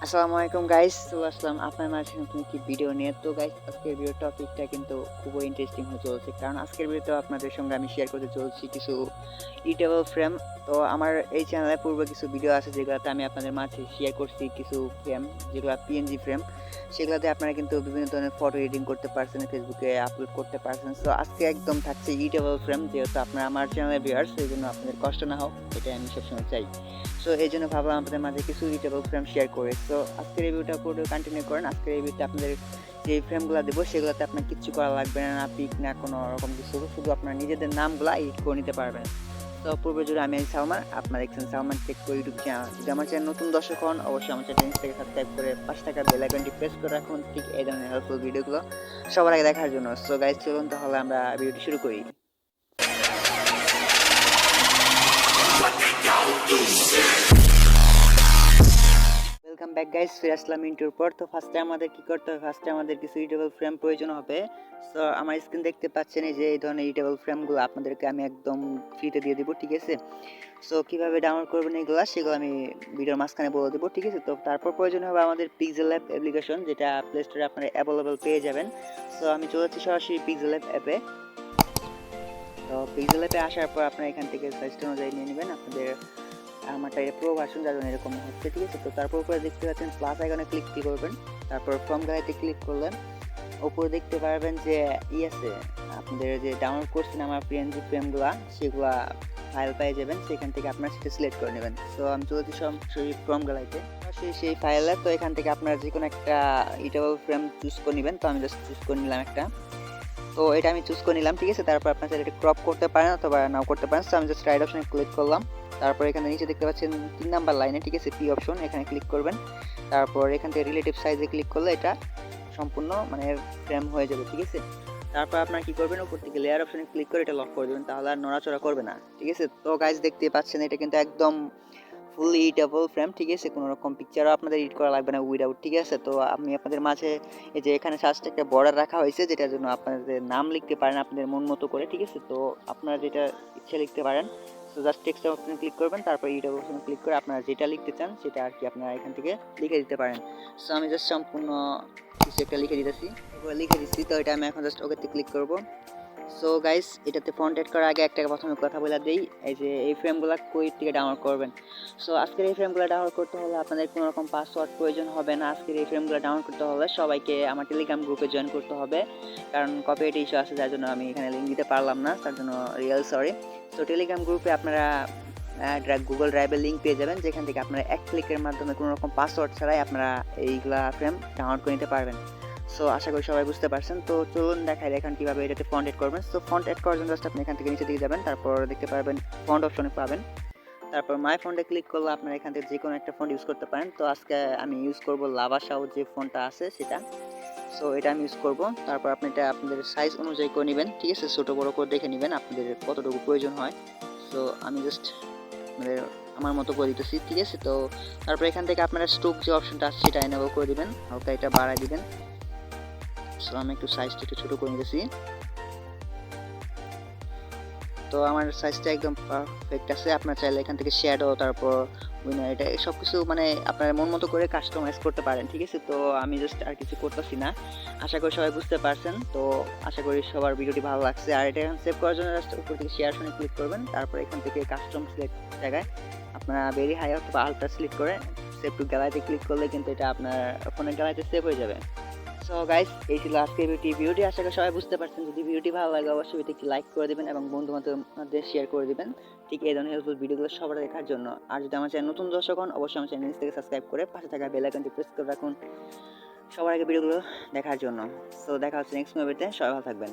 আসসালামু আলাইকুম গাইস, চলে আসলাম আপনার মাঝে নতুন একটি ভিডিও নিয়ে। তো গাইস, আজকের ভিডিও টপিকটা কিন্তু খুবই ইন্টারেস্টিং হয়ে চলেছে, কারণ আজকের ভিডিওতে আপনাদের সঙ্গে আমি শেয়ার করতে চলছি কিছু ইটেবল ফ্রেম। তো আমার এই চ্যানেলে পূর্বে কিছু ভিডিও আছে যেগুলোতে আমি আপনাদের মাঝে শেয়ার করছি কিছু ফ্রেম, যেগুলো পিএনজি ফ্রেম। সেগুলোতে আপনারা কিন্তু বিভিন্ন ধরনের ফটো এডিটিং করতে পারছেন, ফেসবুকে আপলোড করতে পারছেন। সো আজকে একদম থাকছে ইটেবল ফ্রেম, যেহেতু আপনারা আমার চ্যানেলের ভিউয়ার্স, সেই জন্য আপনাদের কষ্ট না হোক, এটাই আমি সবসময় চাই। সো এই জন্য ভাবলাম আপনাদের মাঝে কিছু ইডিটেবল ফ্রেম শেয়ার করে। সো আজকের রিভিউটা পুরো কন্টিনিউ করেন। আজকের রিভিউতে আপনাদের যে ফ্রেমগুলো দেবো সেগুলোতে আপনার কিচ্ছু করা লাগবে না, না পিক না কোনো রকম কিছু, শুধু আপনার নিজেদের নামগুলো এডিট করে নিতে পারবেন। তো পূর্বে জুড়ে আমি সালমান, আপনারা দেখছেন সালমান টেক ইউটিউব চ্যানেল। যদি আমার চ্যানেল নতুন দর্শক হন, অবশ্যই আমার চ্যানেল থেকে সাবস্ক্রাইব করে পাশে থাকা বেল আইকনটি প্রেস করে রাখুন, ঠিক এই ধরনের হেল্পফুল ভিডিওগুলো সবার আগে দেখার জন্য। সো গাইজ, চলুন তাহলে আমরা ভিডিওটি শুরু করি। ওয়েলকাম ব্যাক গাইস, ফিরে আসলাম ইন্ট্রোর পর। তো ফার্স্টে আমাদের কি করতে হবে, ফার্স্টে আমাদের কিছু ইডিটেবল ফ্রেম প্রয়োজন হবে। সো আমার স্ক্রিন দেখতে পাচ্ছেন, এই যে এই ধরনের ইডিটেবল ফ্রেমগুলো আপনাদেরকে আমি একদম ফ্রিতে দিয়ে দিব, ঠিক আছে। সো কীভাবে ডাউনলোড করবেন এগুলো, সেগুলো আমি ভিডিওর মাঝখানে বলে দেবো, ঠিক আছে। তো তারপর প্রয়োজন হবে আমাদের পিক্সেল অ্যাপ অ্যাপ্লিকেশন, যেটা প্লে স্টোরে আপনারা অ্যাভেলেবল পেয়ে যাবেন। সো আমি চলে যাচ্ছি সরাসরি পিক্সেল অ্যাপে। তো পিক্সেল অ্যাপে আসার পর আপনারা এখান থেকে সাইজটা অনুযায়ী নিয়ে নেবেন আপনাদের। আমারটা এটা প্রো ভার্সন, যার জন্য এরকম হচ্ছে, ঠিক আছে। তো তারপর উপরে দেখতে পাচ্ছেন প্লাস আইকনে ক্লিক করবেন, তারপর ফ্রম গ্যালারিতে ক্লিক করলেন। উপরে দেখতে পারবেন যে আছে, আপনাদের যে ডাউনলোড করছেন আমার পিএনজি ফ্রেমগুলো, সেগুলা ফাইল পেয়ে যাবেন, সেখান থেকে আপনারা সেটা সিলেক্ট করে নেবেন। সো আমি চলছি সরাসরি ফ্রম গ্যালারিতে, সেই ফাইলে। তো এখান থেকে আপনারা যে কোনো একটা ইটেবল ফ্রেম চুজ করে নেবেন। তো আমি জাস্ট চুজ করে নিলাম একটা। তো এটা আমি চুজ করে নিলাম, ঠিক আছে। তারপর আপনার চাইলে এটা ক্রপ করতে পারেন অথবা নাও করতে পারেন। সো আমি জাস্ট রাইট অপশনে ক্লিক করলাম। তারপর এখানে নিচে দেখতে পাচ্ছেন 3 নাম্বার লাইনে, ঠিক আছে, পি অপশন, এখানে ক্লিক করবেন। তারপর এখান থেকে রিলেটিভ সাইজে ক্লিক করলে এটা সম্পূর্ণ মানে ফ্রেম হয়ে যাবে, ঠিক আছে। তারপর আপনারা কি করবেন, উপর থেকে লেয়ার অপশনে ক্লিক করে এটা লক করে দেবেন, তাহলে আর নড়াচড়া করবে না, ঠিক আছে। তো গাইজ, দেখতে পাচ্ছেন এটা কিন্তু একদম ফুল এডিটেবল ফ্রেম, ঠিক আছে। কোনো রকম পিকচারও আপনাদের এডিট করা লাগবে না উইদাউট, ঠিক আছে। তো আমি আপনাদের মাঝে এই যে এখানে সাজটা একটা বর্ডার রাখা হয়েছে, যেটার জন্য আপনাদের নাম লিখতে পারেন আপনাদের মন মতো করে, ঠিক আছে। তো আপনারা যেটা ইচ্ছা লিখতে পারেন। তো জাস্ট টেক্সট অপশনে ক্লিক করবেন, তারপর এডিটেবল অপশনে ক্লিক করে আপনারা যেটা লিখতে চান সেটা আর কি আপনারা এখান থেকে লিখে দিতে পারেন। সো আমি জাস্ট সম্পূর্ণ কিছু একটা লিখে দিতেছি, লিখে দিচ্ছি। তো এটা আমি এখন জাস্ট ওকেতে ক্লিক করব। সো গাইস, এটাতে ফন্ট এড করার আগে একটা প্রথমে কথা বলে দেই, এই যে এই ফ্রেমগুলো কই থেকে ডাউনলোড করবেন। সো আজকের এই ফ্রেমগুলো ডাউনলোড করতে হলে আপনাদের কোনো রকম পাসওয়ার্ড প্রয়োজন হবে না। আজকের এই ফ্রেমগুলো ডাউনলোড করতে হলে সবাইকে আমার টেলিগ্রাম গ্রুপে জয়েন করতে হবে, কারণ কপিরাইট ইস্যু আছে, যার জন্য আমি এখানে লিঙ্ক দিতে পারলাম না, তার জন্য রিয়েল সরি। সো টেলিগ্রাম গ্রুপে আপনারা গুগল ড্রাইভের লিঙ্ক পেয়ে যাবেন, যেখান থেকে আপনারা এক ক্লিকের মাধ্যমে কোনো রকম পাসওয়ার্ড ছাড়াই আপনারা এইগুলা ফ্রেম ডাউনলোড করে নিতে পারবেন। সো আশা করি সবাই বুঝতে পারছেন। তো চলুন দেখাই এখন কীভাবে এটাতে ফন্ট এড করবেন। সো ফন্ট এড করার জন্য জাস্ট আপনি এখান থেকে নিচে দিকে যাবেন, তারপর দেখতে পারবেন ফন্ট অপশনে পাবেন। তারপর মাই ফন্টে ক্লিক করলে আপনারা এখান থেকে যে কোনো একটা ফন্ট ইউজ করতে পারেন। তো আজকে আমি ইউজ করব লাভা শাও, যে ফন্টটা আছে সেটা। সো এটা আমি ইউজ করব। তারপর আপনি এটা আপনাদের সাইজ অনুযায়ী করে নেবেন, ঠিক আছে। ছোটো বড়ো করে দেখে নেবেন আপনাদের কতটুকু প্রয়োজন হয়। সো আমি জাস্ট আমাদের আমার মতো করে দিতেছি, ঠিক আছে। তো তারপর এখান থেকে আপনারা স্ট্রোক যে অপশনটা আছে সেটা এনেবল করে দিবেন, হালকা এটা বাড়ায় দিবেন। সো আমি একটু সাইজটা একটু ছোটো করে নিতেছি। তো আমার সাইজটা একদম পারফেক্ট আছে। আপনার চাইলে এখান থেকে শ্যাডো, তারপর উইনার, এটা সব কিছু মানে আপনার মন মতো করে কাস্টমাইজ করতে পারেন, ঠিক আছে। তো আমি জাস্ট আর কিছু করতেছি না। আশা করি সবাই বুঝতে পারছেন। তো আশা করি সবার ভিডিওটি ভালো লাগছে। আর এটা এখন সেভ করার জন্য জাস্ট উপর থেকে শেয়ার শুনে ক্লিক করবেন, তারপর এখান থেকে কাস্টম সিলেক্ট জায়গায় আপনারা ভেরি হাই অথবা আলট্রা সিলেক্ট করে সেভ টু গ্যালারিতে ক্লিক করলে কিন্তু এটা আপনার ফোনের গ্যালারিতে সেভ হয়ে যাবে। সো গাইস, এই ছিল আজকের ভিডিওটি। আশা করি সবাই বুঝতে পারছেন। যদি ভিডিওটি ভালো লাগে অবশ্যই একটি লাইক করে দেবেন এবং বন্ধু বান্ধবদের শেয়ার করে দেবেন, ঠিক এই ধরনের হেল্পফুল ভিডিওগুলো সবার দেখার জন্য। আর যদি আমার চ্যানেল নতুন দর্শক হন, অবশ্যই আমার চ্যানেল থেকে সাবস্ক্রাইব করে পাশে থাকা বেল আইকনটি প্রেস করে রাখুন সবার আগে ভিডিওগুলো দেখার জন্য। সো দেখা হচ্ছে নেক্সট মুভিতে, সবাই ভালো থাকবেন।